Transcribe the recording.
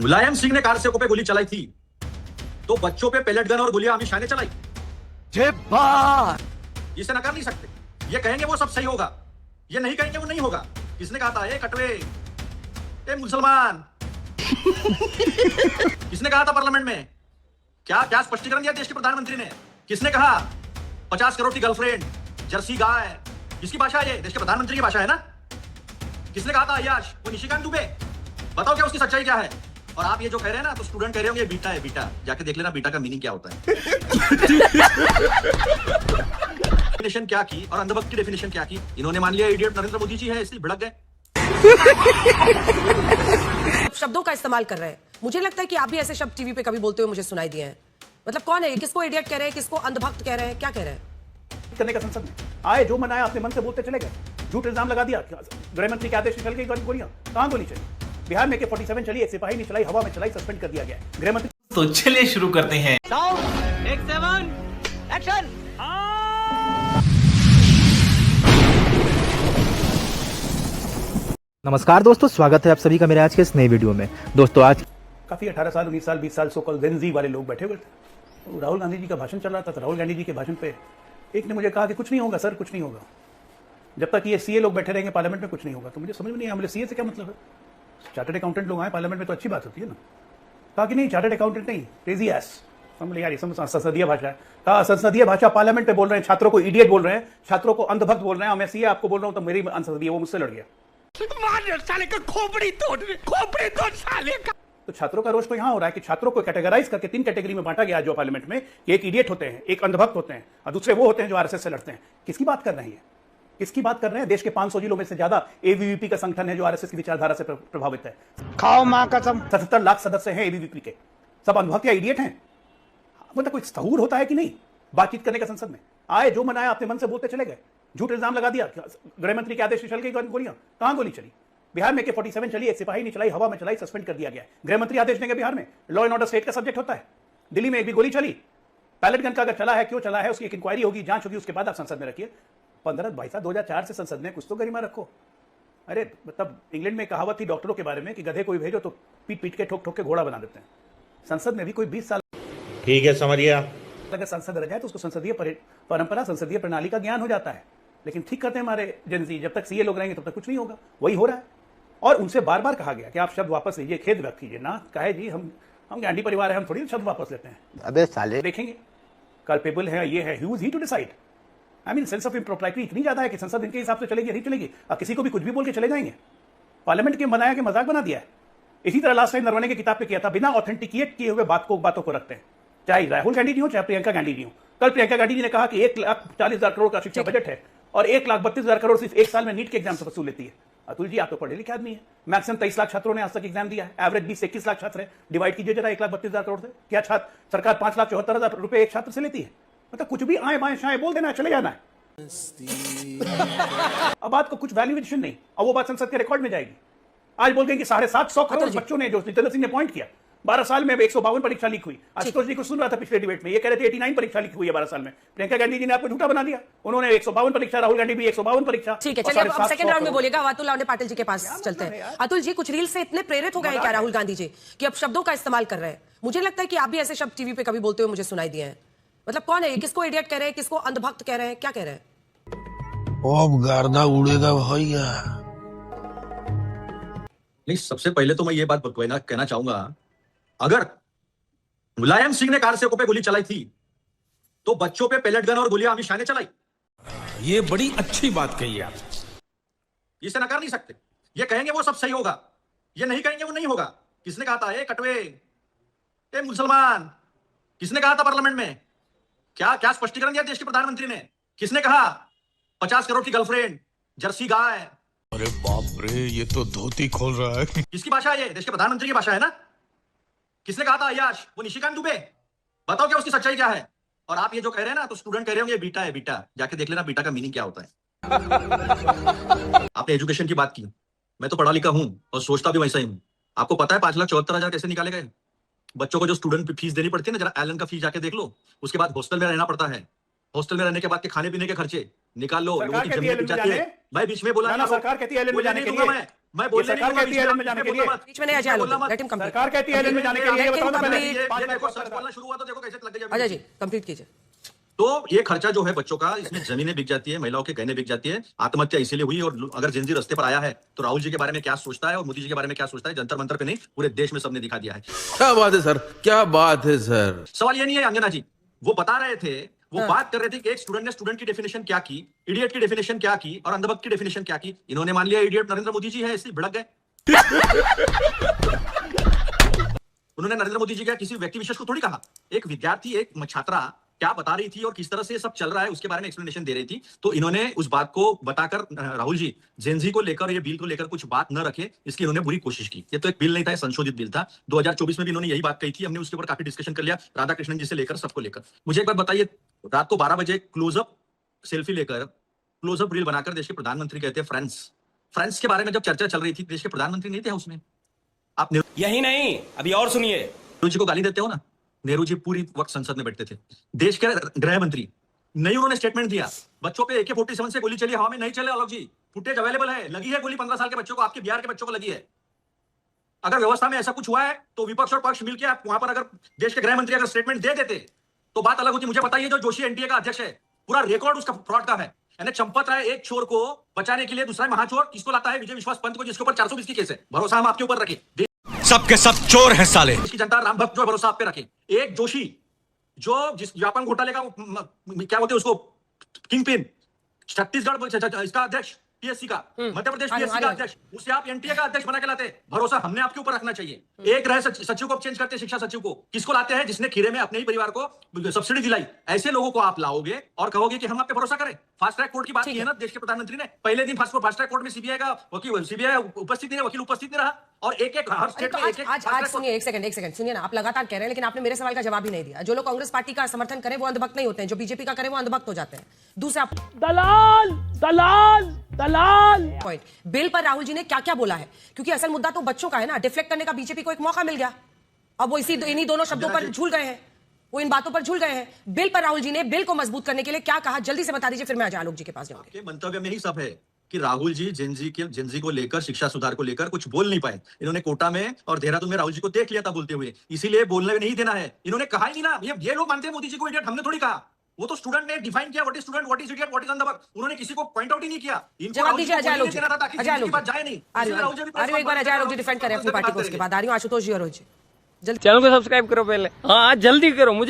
मुलायम सिंह ने कारसेकों पे गोली चलाई थी तो बच्चों पे पेलेट गन और गोलियां अमित शाह ने चलाई। इसे नकार नहीं सकते। ये कहेंगे वो सब सही होगा, ये नहीं कहेंगे वो नहीं होगा। किसने कहा था? ए कटवे, ए मुसलमान किसने कहा था पार्लियामेंट में? क्या क्या स्पष्टीकरण दिया देश के प्रधानमंत्री ने? किसने कहा 50 करोड़ की गर्लफ्रेंड, जर्सी गाय? किसकी भाषा है ये? देश के प्रधानमंत्री की भाषा है ना। किसने कहा था अय्याश? वो निशिकांत दुबे। बताओ क्या उसकी सच्चाई क्या है? और आप ये जो कह रहे हैं ना, तो स्टूडेंट कह रहे होंगे बीटा है। बीटा जाके देख लेना बीटा का मीनिंग क्या होता है। डेफिनेशन क्या की और अंधभक्त की डेफिनेशन क्या की? इन्होंने मान लिया इडियट नरेंद्र मोदी जी है, इसलिए भड़क गए। शब्दों का इस्तेमाल कर रहे हैं। मुझे लगता है कि आप भी ऐसे शब्द टीवी पे कभी बोलते हुए मुझे सुनाई दिए हैं। मतलब कौन है ये? किसको इडियट कह रहे हैं, किसको अंधभक्त कह रहे हैं, क्या कह रहे हैं? करने का संसद में आए, जो मनाया अपने मन से बोलते चले गए। झूठ इल्जाम लगा दिया, गृह मंत्री के आदेश निकल गई गोलियां। कहां गोली चली? बिहार में AK-47 चली, एक सिपाही ने चलाई, हवा में चलाई, सस्पेंड कर दिया गया गृह मंत्री। तो चलिए शुरू करते हैं। एक्शन। नमस्कार दोस्तों, स्वागत है आप सभी का मेरे आज के इस नए वीडियो में। दोस्तों आज काफी 18 साल 19 साल 20 साल सोकल जेनजी वाले लोग बैठे हुए थे। तो राहुल गांधी जी का भाषण चल रहा था, तो राहुल गांधी जी के भाषण पे एक ने मुझे कहा कि कुछ नहीं होगा सर, कुछ नहीं होगा, जब तक ये सीए लोग बैठे रहेंगे पार्लियामेंट में कुछ नहीं होगा। तो मुझे समझ में नहीं आया, मुझे सीए से क्या मतलब है? चार्टर्ड अकाउंटेंट लोग आए पार्लियामेंट में तो अच्छी बात होती है ना। कहा कि नहीं, चार्टर्ड अकाउंटेंट नहीं, क्रेजी एस। समझ यार, ये संसदीय भाषा है। कहा संसदीय भाषा, पार्लियामेंट पे बोल रहे हैं, छात्रों को इडियट बोल रहे हैं, छात्रों को अंधभक्त बोल रहे हैं, मैं सीए आपको बोल रहा हूं तो मेरी संसदीय, वो मुझसे लड़ गया। साले का खोपड़ी तोड़ साले का। तो छात्रों का रोष तो यहां हो रहा है कि छात्रों को कैटेगराइज करके 3 कैटेगरी में बांटा गया जो पार्लियामेंट में। एक इडियट होते हैं, एक अंधभक्त होते हैं, और दूसरे वो होते हैं जो आरएसएस से लड़ते हैं। किसकी बात कर रहे हैं? किसकी बात कर रहे हैं? देश के 500 जिलों में से ज्यादा एबीवीपी का संगठन है जो आरएसएस की विचारधारा से प्रभावित है। खाओ मां कसम। 77 लाख सदस्य हैं एबीवीपी के, सब अंधभक्त या इडियट हैं? मतलब कोई सहूर होता है कि नहीं बातचीत करने का? संसद में आए, जो मनाया अपने मन से बोलते चले गए। झूठ इल्जाम लगा दिया, गृह मंत्री के आदेश से चल गई गोलियां। कहां गोली चली? बिहार में AK-47 चली, एक सिपाही ने चलाई, हवा में चलाई, सस्पेंड कर दिया गया। गृह मंत्री आदेश देंगे। बिहार में लॉ एंड ऑर्डर स्टेट का सब्जेक्ट होता है। दिल्ली में एक भी गोली चली, पैलेट गन का अगर चला है, क्यों चला है, उसकी एक इंक्वायरी होगी, जांच होगी, उसके बाद आप संसद में रखिए। 2004 से संसद में कुछ तो गरिमा रखो। अरे मतलब इंग्लैंड में कहावत थी डॉक्टरों के बारे में कि गधे कोई भेजो तो पीट पीट के ठोक ठोक के घोड़ा बना देते हैं। संसद में भी कोई 20 साल, ठीक है, समझ गया। अगर संसद रह जाए तो उसको संसदीय परंपरा, संसदीय प्रणाली का ज्ञान हो जाता है। लेकिन ठीक करते हैं हमारे जेनजी, जब तक सीए लोग रहेंगे तब तक कुछ नहीं होगा। वही हो रहा है। और उनसे बार बार कहा गया कि आप शब्द वापस लीजिए, खेद व्यक्त कीजिए ना। कहे जी हम गांधी परिवार है, हम थोड़ी शब्द वापस लेते हैं। अबे साले, देखेंगे कल्पेबल है, ये है, who is he to decide? I mean sense of impropriety इतनी ज्यादा है कि संसद इनके हिसाब से चलेगी, नहीं चलेगी, और किसी को भी कुछ भी बोल के चले जाएंगे। पार्लियामेंट के बनाया कि मजाक बना दिया है। इसी तरह लास्ट टाइम नरवणे की किताब पे किया था, बिना ऑथेंटिकेट किए हुए बातों को रखते हैं, चाहे राहुल गांधी जी हो चाहे प्रियंका गांधी जी हो। कल प्रियंका गांधी जी ने कहा कि 1,40,000 करोड़ का शिक्षा बजट है और 1,32,000 करोड़ सिर्फ एक साल में नीट के एग्जाम से वसूल लेती है। अतुल जी, आप तो पढ़े लिखे आदमी है। मैक्सिमम 23 लाख छात्रों ने आज तक एग्जाम दिया है, एवरेज 20-21 लाख छात्र है। डिवाइड कीजिए जरा 1,32,000 करोड़ से। क्या छात्र सरकार 5,74,000 रुपए एक छात्र से लेती है? मतलब कुछ भी आए बाएं शाएं बोल देना, चले जाना है। अब बात को कुछ वैल्यूएशन नहीं, और वो बात संसद के रिकॉर्ड में जाएगी। आज बोल गए कि 750 करोड़ बच्चों ने, जो जितेंद्र सिंह ने पॉइंट किया, 12 साल में 152 परीक्षा लीक हुई। आशुतोष जी को सुन रहा था पिछले डिबेट में, ये कह रहे थे 89 परीक्षा लीक हुई है 12 साल में। प्रियंका गांधी जी ने आपको झूठा बना दिया। उन्होंने 152 परीक्षा, राहुल गांधी भी 152 परीक्षा। ठीक है, चलिए अब आप सेकंड राउंड में बोलिएगा। अतुल लवने पाटिल जी के पास चलते हैं। अतुल जी, कुछ रील से इतने प्रेरित हो गए हैं क्या राहुल गांधी जी कि अब शब्दों का इस्तेमाल कर रहे हैं? मुझे लगता है कि आप भी ऐसे शब्द टीवी पे कभी बोलते हुए मुझे सुनाई दिए हैं। मतलब कौन है ये? किसको इडियट कह रहे हैं, किसको अंधभक्त कह रहे हैं, क्या कह रहे हैं? गर्दा उड़ेगा भैया। नहीं, सबसे पहले तो मैं ये बात कहना चाहूंगा, अगर मुलायम सिंह ने कारसेकों पे गोली चलाई थी तो बच्चों पे पेलेट गन और गोलियां अमित शाह ने चलाई। ये बड़ी अच्छी बात कही आप। इसे नकार नहीं सकते। ये कहेंगे वो सब सही होगा, ये नहीं कहेंगे वो नहीं होगा। किसने कहा था? ए कटवे, ए मुसलमान किसने कहा था पार्लियामेंट में? क्या क्या स्पष्टीकरण दिया देश के प्रधानमंत्री ने? किसने कहा 50 करोड़ की गर्लफ्रेंड, जर्सी गाय? अरे बाप रे, ये तो धोती खोल रहा है। किसकी भाषा है ये? देश के प्रधानमंत्री की भाषा है ना। किसने कहा था अय्याश? वो निशिकांत दुबे। बताओ क्या उसकी सच्चाई क्या है? और आप ये जो कह रहे हैं ना, तो स्टूडेंट कह रहे होंगे बीटा है। बीटा जाके देख लेना बीटा का मीनिंग क्या होता है। आपने एजुकेशन की बात की, मैं तो पढ़ा लिखा हूं और सोचता भी वैसा ही हूं। आपको पता है 5,74,000 कैसे निकाले गए? बच्चों को जो स्टूडेंट फीस देनी पड़ती है ना, जरा एलन का फीस जाके देख लो। उसके बाद हॉस्टल में रहना पड़ता है, हॉस्टल में रहने के बाद के खाने पीने के खर्चे निकाल लो। लोगों की जमीन जाती है। भाई बीच में बोला सरकार कहती है एलन में जाने के लिए। मैं बोलने सरकार नहीं कहती है आइलैंड में जाने के लिए। बीच में नहीं Ajay Alok, let him complete. सरकार कहती है आइलैंड में जाने के लिए, ये बताओ ना पहले। ये देखो सच बोलना शुरू हुआ तो देखो कैसे लग अजय जी कंप्लीट कीजिए। तो ये खर्चा जो है बच्चों का, इसमें जमीनें बिक जाती है, महिलाओं के गहने बिक जाती है। आत्महत्या इसीलिए हुई। और अगर जेनजी रास्ते पर आया है तो राहुल जी के बारे में क्या सोचता है और मोदी जी के बारे में क्या सोचता है, जंतर मंतर पे नहीं पूरे देश में सबने दिखा दिया है। क्या बात है सर, क्या बात है सर। सवाल ये नहीं है अंजना जी, वो बता रहे थे, वो बात कर रहे थे कि एक स्टूडेंट ने स्टूडेंट की डेफिनेशन क्या की, इडियट की डेफिनेशन क्या की और अंधभक्त की डेफिनेशन क्या की। इन्होंने मान लिया इडियट नरेंद्र मोदी जी है, इसलिए भड़क गए। उन्होंने नरेंद्र मोदी जी का किसी व्यक्ति विशेष को थोड़ी कहा, एक विद्यार्थी, एक छात्रा क्या बता रही थी और किस तरह से ये सब चल रहा है उसके बारे में एक्सप्लेनेशन दे रही थी। तो इन्होंने उस बात को बताकर राहुल जी जेनजी को लेकर, ये बिल को लेकर कुछ बात न रखे, इसकी इन्होंने बुरी कोशिश की। ये तो एक बिल नहीं था, ये संशोधित बिल था। 2024 में भी इन्होंने यही बात कही थी, हमने उसके ऊपर काफी डिस्कशन कर लिया, राधा कृष्णन जी से लेकर सबको लेकर। मुझे एक बात बताइए, रात को 12 बजे क्लोजअप सेल्फी लेकर, क्लोजअप रील बनाकर देश के प्रधानमंत्री कहते हैं फ्रेंड्स के बारे में जब चर्चा चल रही थी, देश के प्रधानमंत्री नहीं थे उसमें। आप यही नहीं, अभी और सुनिए। नेहरू जी को गाली देते हो ना, नेहरू जी पूरी वक्त संसद में बैठते थे। देश के गृह मंत्री नहीं, उन्होंने स्टेटमेंट दिया बच्चों पे AK-47 से गोली चली, हवा में नहीं चले आलोक जी, फुटेज अवेलेबल है, लगी है गोली 15 साल के बच्चों को, आपके बिहार के बच्चों को लगी है। अगर व्यवस्था में ऐसा कुछ हुआ है तो विपक्ष और पक्ष मिलकर आप वहां पर अगर देश के गृह मंत्री अगर स्टेटमेंट दे देते तो बात अलग होती। मुझे बताइए, जो जोशी NTA का अध्यक्ष है, पूरा रिकॉर्ड उसका फ्रॉड का है। यानी चंपत राय एक चोर को बचाने के लिए दूसरा महाचोर किसको लाता है, विजय विश्वास पंत को, जिसके ऊपर 420 की केस है। भरोसा हम आपके ऊपर रखें, सबके सब चोर हैं साले। इसकी जनता राम भक्त जो भरोसा आप पे रखे। एक जोशी जो जिस व्यापम घोटाले का क्या बोलते हैं उसको किंग पिन, छत्तीसगढ़ इसका अध्यक्ष, PSC का, मध्य प्रदेश PSC का अध्यक्ष, उसे आप NTA का अध्यक्ष बना के लाते। भरोसा हमने आपके ऊपर रखना चाहिए। एक रहे सचिव को चेंज करते, शिक्षा सचिव को किसको लाते हैं, जिसने खीरे में अपने ही परिवार को सब्सिडी दिलाई। ऐसे लोगों को आप लाओगे और कहोगे कि हम आप पे भरोसा करें। फास्ट ट्रैक कोर्ट की बात की है ना देश के प्रधानमंत्री ने, पहले दिन फास्ट ट्रैक कोर्ट में CBI का सीबीआई उपस्थित नहीं, वकील उपस्थित नहीं रहा और एक हर स्टेट में एक आज सुनिए, एक सेकंड सुनिए ना, आप लगातार कह रहे हैं लेकिन आपने मेरे सवाल का जवाब ही नहीं दिया। जो लोग कांग्रेस पार्टी का समर्थन करें वो अंधभक्त नहीं होते हैं, जो बीजेपी का करें वो अंधभक्त हो जाते हैं। दूसरा दलाल दलाल दलाल। पॉइंट, बिल पर राहुल जी ने क्या क्या बोला है, क्योंकि असल मुद्दा तो बच्चों का है ना। डिफ्लेक्ट करने का बीजेपी को एक मौका मिल गया, अब वो इन्हीं दोनों शब्दों पर झूल गए हैं, वो इन बातों पर झूल गए हैं। बिल पर राहुल जी ने बिल को मजबूत करने के लिए क्या कहा, जल्दी से बता दीजिए, फिर मैं अजय आलोक जी के पास जाऊंगी। के मंतव्य में ही सब है कि राहुल जी जेनजी को लेकर, शिक्षा सुधार को लेकर कुछ बोल नहीं पाए। इन्होंने कोटा में और देहरादून में राहुल जी को देख लिया था बोलते हुए, इसीलिए बोलने नहीं देना है। इन्होंने कहा ही नहीं ना, ये लोग मानते हैं मोदी जी को इडियट, हमने थोड़ी कहा। वो तो स्टूडेंट ने डिफाइन किया, what is student, what is idiot, what is अंधभक्त। उन्होंने किसी को पॉइंट आउट ही नहीं किया। जवाब दीजिए अजय आलोक जी, अजय आलोक बात जाए नहीं। आ रही हूं, एक बार अजय आलोक जी डिफेंड करें अपनी पार्टी को, उसके बाद आ रही हूं आशुतोष जी और रोहित जी। चैनल को सब्सक्राइब करो पहले, हाँ जल्दी करो, मुझे